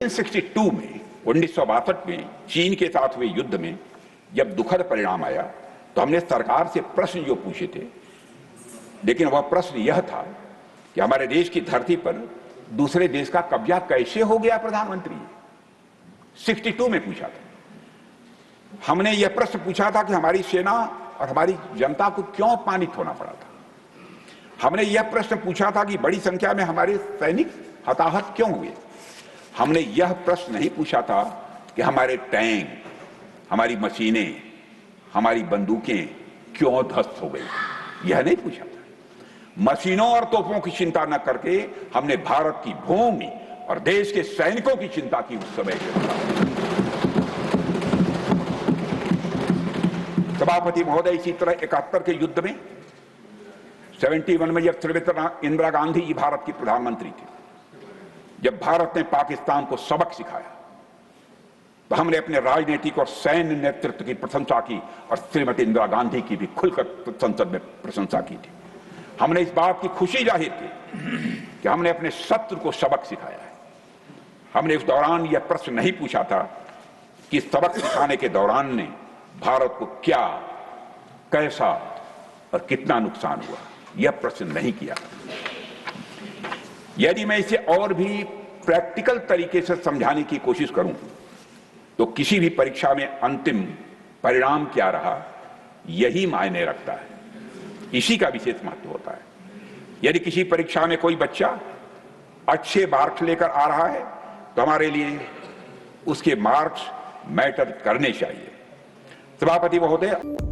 1962 में 1962 में चीन के साथ हुए युद्ध में जब दुखद परिणाम आया तो हमने सरकार से प्रश्न जो पूछे थे, लेकिन वह प्रश्न यह था कि हमारे देश की धरती पर दूसरे देश का कब्जा कैसे हो गया। प्रधानमंत्री 62 में पूछा था। हमने यह प्रश्न पूछा था कि हमारी सेना और हमारी जनता को क्यों अपमानित होना पड़ा था। हमने यह प्रश्न पूछा था कि बड़ी संख्या में हमारे सैनिक हताहत क्यों हुए। हमने यह प्रश्न नहीं पूछा था कि हमारे टैंक, हमारी मशीनें, हमारी बंदूकें क्यों ध्वस्त हो गई। यह नहीं पूछा था। मशीनों और तोपों की चिंता न करके हमने भारत की भूमि और देश के सैनिकों की चिंता की उस समय। सभापति महोदय, इसी तरह 71 के युद्ध में 71 में जब श्रीमती इंदिरा गांधी जी भारत की प्रधानमंत्री थी, जब भारत ने पाकिस्तान को सबक सिखाया तो हमने अपने राजनीतिक और सैन्य नेतृत्व की प्रशंसा की और श्रीमती इंदिरा गांधी की भी खुलकर संसद में प्रशंसा की थी। हमने इस बात की खुशी जाहिर की कि हमने अपने शत्रु को सबक सिखाया है। हमने उस दौरान यह प्रश्न नहीं पूछा था कि सबक सिखाने के दौरान ने भारत को क्या, कैसा और कितना नुकसान हुआ। यह प्रश्न नहीं किया। यदि मैं इसे और भी प्रैक्टिकल तरीके से समझाने की कोशिश करूं तो किसी भी परीक्षा में अंतिम परिणाम क्या रहा, यही मायने रखता है। इसी का विशेष महत्व होता है। यदि किसी परीक्षा में कोई बच्चा अच्छे मार्क्स लेकर आ रहा है तो हमारे लिए उसके मार्क्स मैटर करने चाहिए। सभापति महोदय।